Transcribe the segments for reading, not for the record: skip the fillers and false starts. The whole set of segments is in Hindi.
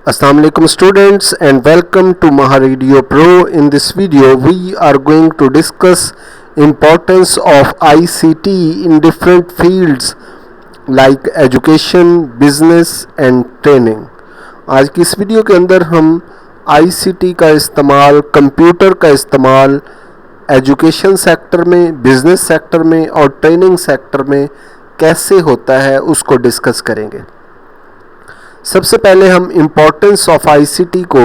Assalamu alaikum students and welcome to MahaRadio Pro. In this video we are going to discuss importance of ICT in different fields like education, business and training. आज की इस वीडियो के अंदर हम ICT का इस्तेमाल, कंप्यूटर का इस्तेमाल एजुकेशन सेक्टर में, बिजनेस सेक्टर में और ट्रेनिंग सेक्टर में कैसे होता है उसको डिस्कस करेंगे। सबसे पहले हम इम्पोर्टेंस ऑफ आईसीटी को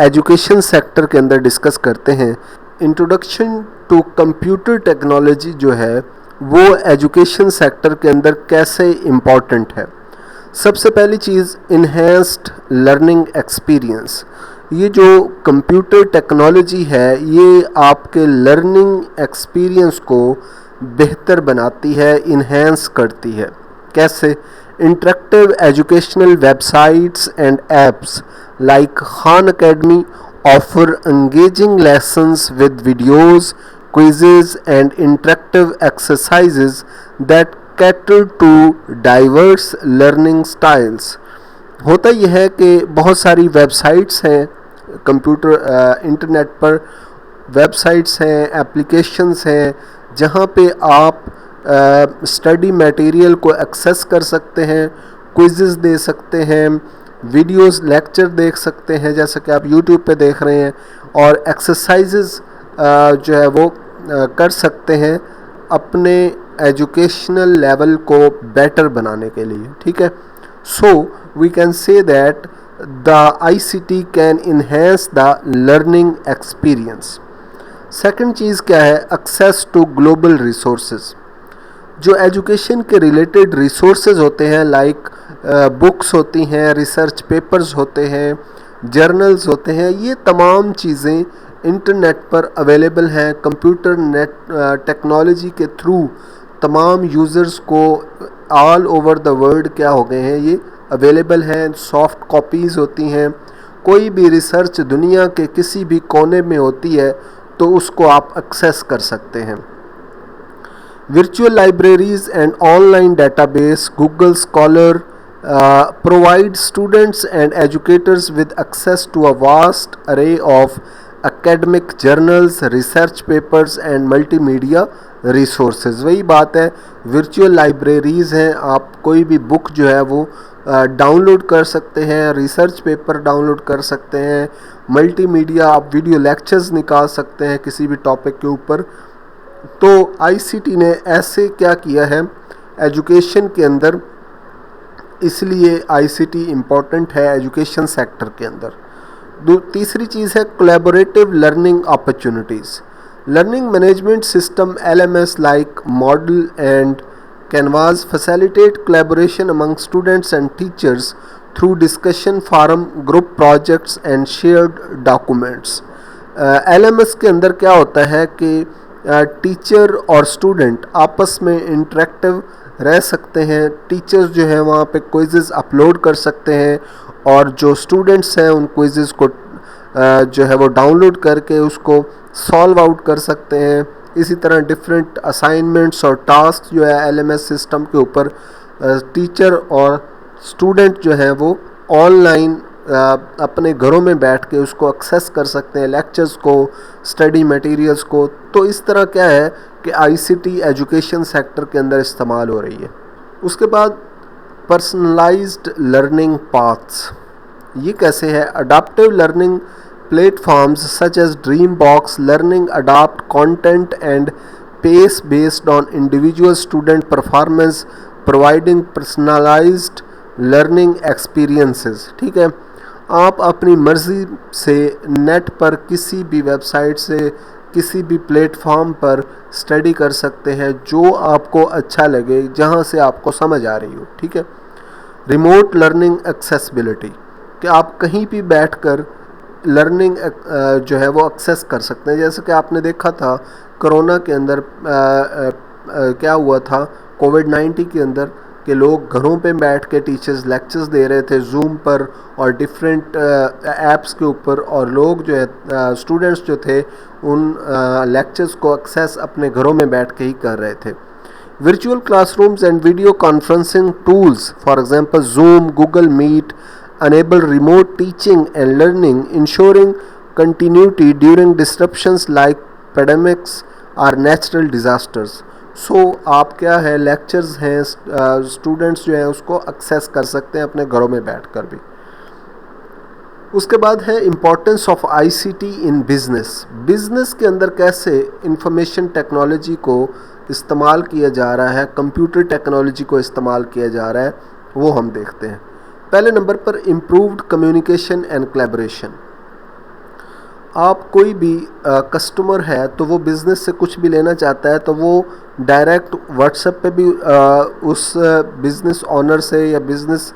एजुकेशन सेक्टर के अंदर डिस्कस करते हैं। इंट्रोडक्शन टू कंप्यूटर टेक्नोलॉजी जो है वो एजुकेशन सेक्टर के अंदर कैसे इम्पॉर्टेंट है। सबसे पहली चीज़ इन्हेंस्ड लर्निंग एक्सपीरियंस। ये जो कंप्यूटर टेक्नोलॉजी है ये आपके लर्निंग एक्सपीरियंस को बेहतर बनाती है, इन्हेंस करती है। कैसे? Interactive educational websites and apps like Khan Academy offer engaging lessons with videos, quizzes and interactive exercises that cater to diverse learning styles. होता यह है कि बहुत सारी वेबसाइट्स हैं कंप्यूटर इंटरनेट पर, वेबसाइट्स हैं, एप्लीकेशंस हैं जहाँ पे आप स्टडी मटेरियल को एक्सेस कर सकते हैं, क्विज़ेस दे सकते हैं, वीडियोस लेक्चर देख सकते हैं जैसा कि आप यूट्यूब पे देख रहे हैं, और एक्सरसाइजेस जो है वो कर सकते हैं अपने एजुकेशनल लेवल को बेटर बनाने के लिए। ठीक है, so we can say that the ICT can enhance the learning experience. Second चीज़ क्या है? Access to global resources. जो एजुकेशन के रिलेटेड रिसोर्सेज होते हैं लाइक बुक्स होती हैं, रिसर्च पेपर्स होते हैं, जर्नल्स होते हैं, ये तमाम चीज़ें इंटरनेट पर अवेलेबल हैं। कंप्यूटर नेट टेक्नोलॉजी के थ्रू तमाम यूज़र्स को ऑल ओवर द वर्ल्ड क्या हो गए हैं, ये अवेलेबल हैं। सॉफ्ट कॉपीज़ होती हैं। कोई भी रिसर्च दुनिया के किसी भी कोने में होती है तो उसको आप एक्सेस कर सकते हैं। Virtual libraries and online database, Google Scholar provide students and educators with access to a vast array of academic journals, research papers and multimedia resources। वही बात है, virtual libraries हैं, आप कोई भी बुक जो है वो डाउनलोड कर सकते हैं, रिसर्च पेपर डाउनलोड कर सकते हैं, मल्टीमीडिया आप वीडियो लेक्चर्स निकाल सकते हैं किसी भी टॉपिक के ऊपर। तो आईसीटी ने ऐसे क्या किया है एजुकेशन के अंदर, इसलिए आईसीटी इम्पॉर्टेंट है एजुकेशन सेक्टर के अंदर। तीसरी चीज़ है collaborative learning opportunities. Learning management system LMS like model and canvas facilitate collaboration among students and teachers through discussion forum, group projects and shared documents. LMS के अंदर क्या होता है कि टीचर और स्टूडेंट आपस में इंटरेक्टिव रह सकते हैं। टीचर्स जो है वहाँ पे क्विज़ेस अपलोड कर सकते हैं और जो स्टूडेंट्स हैं उन क्विज़ेस को जो है वो डाउनलोड करके उसको सॉल्व आउट कर सकते हैं। इसी तरह डिफरेंट असाइनमेंट्स और टास्क जो है एलएमएस सिस्टम के ऊपर टीचर और स्टूडेंट जो है वो ऑनलाइन अपने घरों में बैठ के उसको एक्सेस कर सकते हैं, लेक्चर्स को, स्टडी मटेरियल्स को। तो इस तरह क्या है कि आईसीटी एजुकेशन सेक्टर के अंदर इस्तेमाल हो रही है। उसके बाद पर्सनलाइज्ड लर्निंग पाथ्स। ये कैसे है? Adaptive learning platforms such as DreamBox learning adapt content and pace based on individual student performance providing personalised learning experiences. ठीक है, आप अपनी मर्ज़ी से नेट पर किसी भी वेबसाइट से, किसी भी प्लेटफॉर्म पर स्टडी कर सकते हैं जो आपको अच्छा लगे, जहां से आपको समझ आ रही हो। ठीक है। रिमोट लर्निंग एक्सेसिबिलिटी, कि आप कहीं भी बैठकर लर्निंग जो है वो एक्सेस कर सकते हैं। जैसे कि आपने देखा था कोरोना के अंदर क्या हुआ था, कोविड-19 के अंदर, कि लोग घरों पे बैठ के टीचर्स लेक्चर्स दे रहे थे जूम पर और डिफरेंट ऐप्स के ऊपर, और लोग जो है स्टूडेंट्स जो थे उन लेक्चर्स को एक्सेस अपने घरों में बैठ के ही कर रहे थे। Virtual classrooms and video conferencing tools, for example Zoom, Google Meet, enable remote teaching and learning, ensuring continuity during disruptions like pandemics or natural disasters. सो आप क्या है लेक्चर्स हैं स्टूडेंट्स जो हैं उसको एक्सेस कर सकते हैं अपने घरों में बैठकर भी। उसके बाद है importance of ICT in business. Business के अंदर कैसे इंफॉर्मेशन टेक्नोलॉजी को इस्तेमाल किया जा रहा है, कंप्यूटर टेक्नोलॉजी को इस्तेमाल किया जा रहा है, वो हम देखते हैं। पहले नंबर पर इम्प्रूव्ड कम्युनिकेशन एंड कोलैबोरेशन। आप कोई भी कस्टमर है तो वो बिज़नेस से कुछ भी लेना चाहता है तो वो डायरेक्ट व्हाट्सएप पे भी उस बिज़नेस ऑनर से या बिज़नेस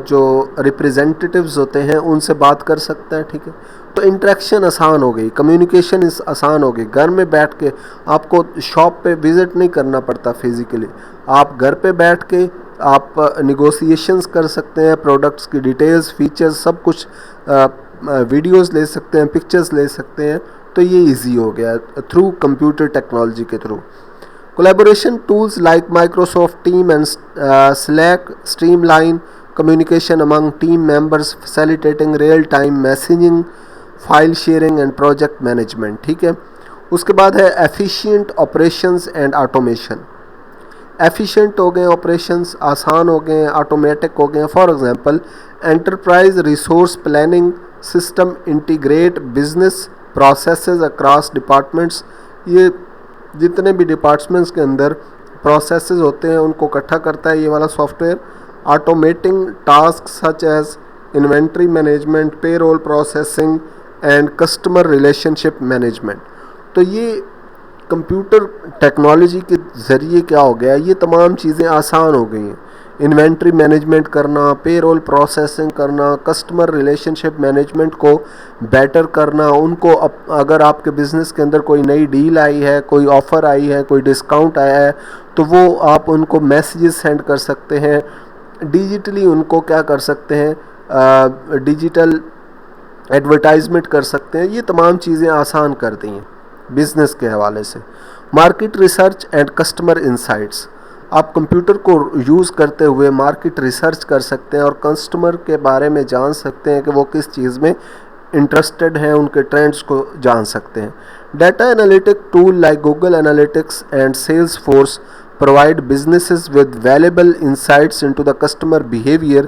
जो रिप्रेजेंटेटिव्स होते हैं उनसे बात कर सकता है। ठीक है, तो इंटरेक्शन आसान हो गई, कम्युनिकेशन आसान हो गई। घर में बैठ के आपको शॉप पे विज़िट नहीं करना पड़ता फिज़िकली, आप घर पे बैठ के आप निगोशिएशंस कर सकते हैं, प्रोडक्ट्स की डिटेल्स, फीचर्स, सब कुछ वीडियोस ले सकते हैं, पिक्चर्स ले सकते हैं। तो ये इजी हो गया थ्रू कंप्यूटर टेक्नोलॉजी के through. Collaboration tools like Microsoft team and slack streamline communication among team members, facilitating real time messaging, file sharing and project management। ठीक है, उसके बाद है efficient operations and automation। efficient हो गए operations, आसान हो गए, automatic हो गए। for example enterprise resource planning system integrate business processes across departments। ये जितने भी डिपार्टमेंट्स के अंदर प्रोसेसेस होते हैं उनको इकट्ठा करता है ये वाला software. automating tasks such as inventory management, payroll processing and customer relationship management। तो ये कंप्यूटर टेक्नोलॉजी के ज़रिए क्या हो गया, ये तमाम चीज़ें आसान हो गई हैं। इन्वेंट्री मैनेजमेंट करना, पेरोल प्रोसेसिंग करना, कस्टमर रिलेशनशिप मैनेजमेंट को बेटर करना, उनको अगर आपके बिज़नेस के अंदर कोई नई डील आई है, कोई ऑफ़र आई है, कोई डिस्काउंट आया है तो वो आप उनको मैसेजेस सेंड कर सकते हैं। डिजिटली उनको क्या कर सकते हैं, डिजिटल एडवर्टाइजमेंट कर सकते हैं। ये तमाम चीज़ें आसान कर दी हैं बिज़नेस के हवाले से। Market research and customer insights. आप कंप्यूटर को यूज़ करते हुए मार्केट रिसर्च कर सकते हैं और कस्टमर के बारे में जान सकते हैं कि वो किस चीज़ में इंटरेस्टेड हैं, उनके ट्रेंड्स को जान सकते हैं। Data analytic tool like Google analytics and Salesforce provide businesses with valuable insights into the customer behavior,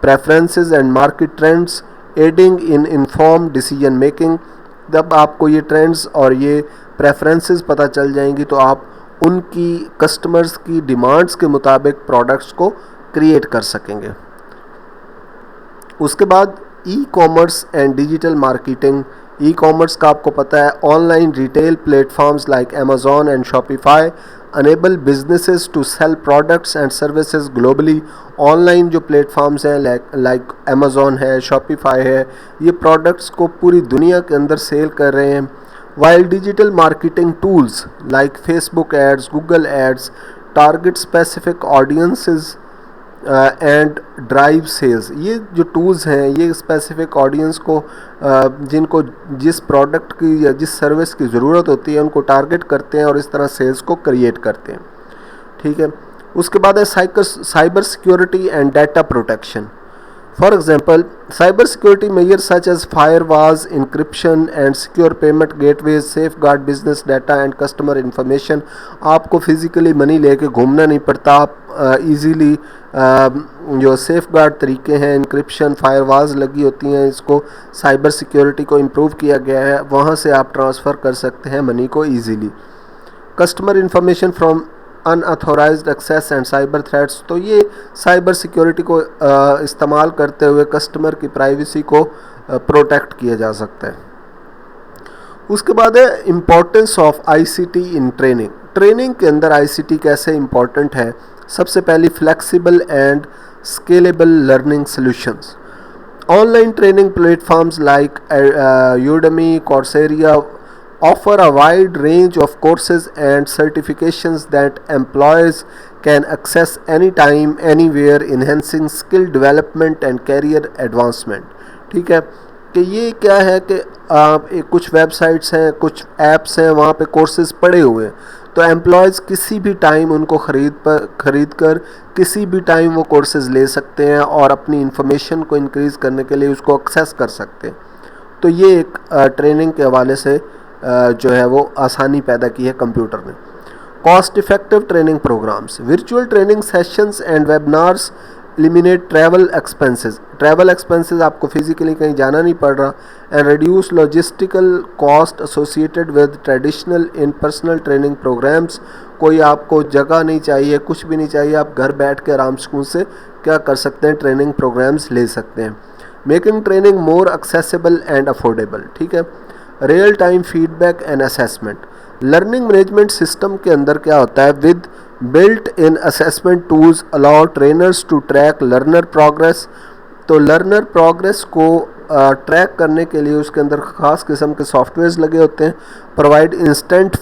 preferences and market trends, aiding in informed decision making। जब आपको ये ट्रेंड्स और ये प्रेफरेंसेस पता चल जाएंगी तो आप उनकी कस्टमर्स की डिमांड्स के मुताबिक प्रोडक्ट्स को क्रिएट कर सकेंगे। उसके बाद e commerce and digital marketing. E commerce का आपको पता है online retail platforms like Amazon and Shopify enable businesses to sell products and services globally। Online जो प्लेटफॉर्म्स हैं लाइक अमेजॉन है, शॉपिफाई है, ये प्रोडक्ट्स को पूरी दुनिया के अंदर सेल कर रहे हैं। While digital marketing tools like Facebook ads, Google ads target specific audiences and drive sales. ये जो टूल्स हैं ये स्पेसिफिक ऑडियंस को जिनको जिस प्रोडक्ट की या जिस सर्विस की ज़रूरत होती है उनको टारगेट करते हैं और इस तरह सेल्स को क्रिएट करते हैं। ठीक है, उसके बाद है cyber security and data protection. For example cyber security measures such as firewalls, encryption and secure payment gateways safeguard business data and customer information. आपको फिज़िकली मनी लेके घूमना नहीं पड़ता, आप इजीली जो सेफ गार्ड तरीके हैं, इंक्रिप्शन, फायरवॉल्स लगी होती हैं, इसको साइबर सिक्योरिटी को इम्प्रूव किया गया है, वहाँ से आप ट्रांसफ़र कर सकते हैं मनी को easily. Customer information from unauthorised access and cyber threats. तो ये साइबर सिक्योरिटी को इस्तेमाल करते हुए कस्टमर की प्राइवेसी को प्रोटेक्ट किया जा सकता है। उसके बाद है importance of ICT in training. Training के अंदर आईसीटी कैसे इम्पोर्टेंट है। सबसे पहली flexible and scalable learning solutions. Online training platforms like Udemy, Coursera offer a wide range of courses and certifications that employees can access anytime, anywhere, enhancing skill development and career advancement। ठीक है, कि ये क्या है कि कुछ वेबसाइट्स हैं, कुछ ऐप्स हैं, वहाँ पे कोर्सेज पड़े हुए हैं तो एम्प्लॉयज़ किसी भी टाइम उनको ख़रीद कर किसी भी टाइम वो कोर्सेज़ ले सकते हैं और अपनी इंफॉर्मेशन को इंक्रीज़ करने के लिए उसको एक्सेस कर सकते हैं। तो ये एक ट्रेनिंग के हवाले से जो है वो आसानी पैदा की है कंप्यूटर ने। Cost effective training programmes, virtual training sessions and webinars eliminate travel expenses, आपको फिजिकली कहीं जाना नहीं पड़ रहा, and reduce logistical cost associated with traditional in personal training programmes. कोई आपको जगह नहीं चाहिए, कुछ भी नहीं चाहिए, आप घर बैठ के आराम से क्या कर सकते हैं, ट्रेनिंग प्रोग्राम्स ले सकते हैं। Making training more accessible and affordable, ठीक है। Real time feedback and assessment, learning management system के अंदर क्या होता है, with built in assessment tools allow trainers to track learner progress. तो लर्नर प्रोग्रेस को ट्रैक करने के लिए उसके अंदर ख़ास किस्म के सॉफ्टवेयर्स लगे होते हैं। प्रोवाइड इंस्टेंट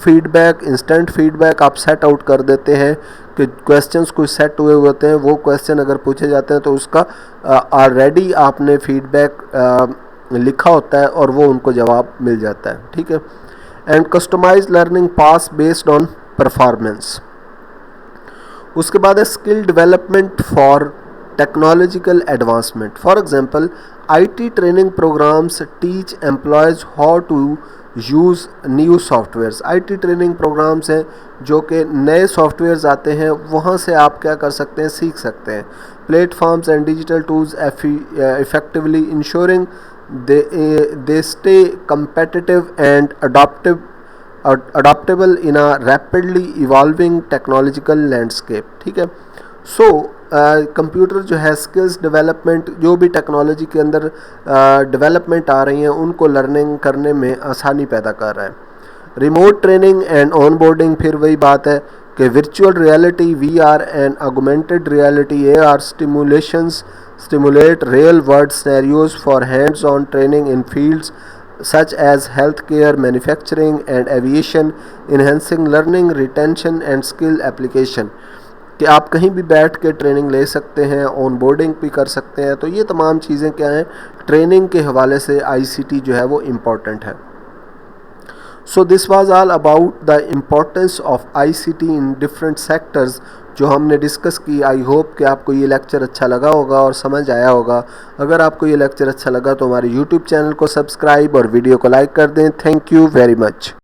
फीडबैक आप सेट आउट कर देते हैं कि क्वेश्चंस कुछ सेट हुए होते हैं, वो क्वेश्चन अगर पूछे जाते हैं तो उसका ऑलरेडी आपने फीडबैक लिखा होता है और वो उनको जवाब मिल जाता है, ठीक है। And customise learning paths based on performance. उसके बाद है skill development for technological advancement. For example IT training programmes teach employees how to use new softwares. IT training programmes हैं जो कि नए सॉफ्टवेयर्स आते हैं, वहाँ से आप क्या कर सकते हैं, सीख सकते हैं। Platforms and digital tools effectively ensuring they stay competitive and adaptable in a rapidly evolving technological landscape, ठीक है। सो कंप्यूटर जो है स्किल्स डेवलपमेंट, जो भी टेक्नोलॉजी के अंदर डेवलपमेंट आ रही हैं उनको लर्निंग करने में आसानी पैदा कर रहा है। रिमोट ट्रेनिंग एंड ऑनबोर्डिंग, फिर वही बात है कि virtual reality VR and augmented reality AR stimulate real-world scenarios for hands-on training in fields such as healthcare, manufacturing, and aviation, enhancing learning, retention, and skill application। कि आप कहीं भी बैठ के ट्रेनिंग ले सकते हैं, ऑन बोर्डिंग भी कर सकते हैं। तो ये तमाम चीज़ें क्या हैं, ट्रेनिंग के हवाले से ICT जो है वो इम्पॉर्टेंट है। So this was all about the importance of ICT in different sectors जो हमने डिस्कस की। आई होप कि आपको ये लेक्चर अच्छा लगा होगा और समझ आया होगा। अगर आपको ये लेक्चर अच्छा लगा तो हमारे YouTube चैनल को सब्सक्राइब और वीडियो को लाइक कर दें। Thank you very much.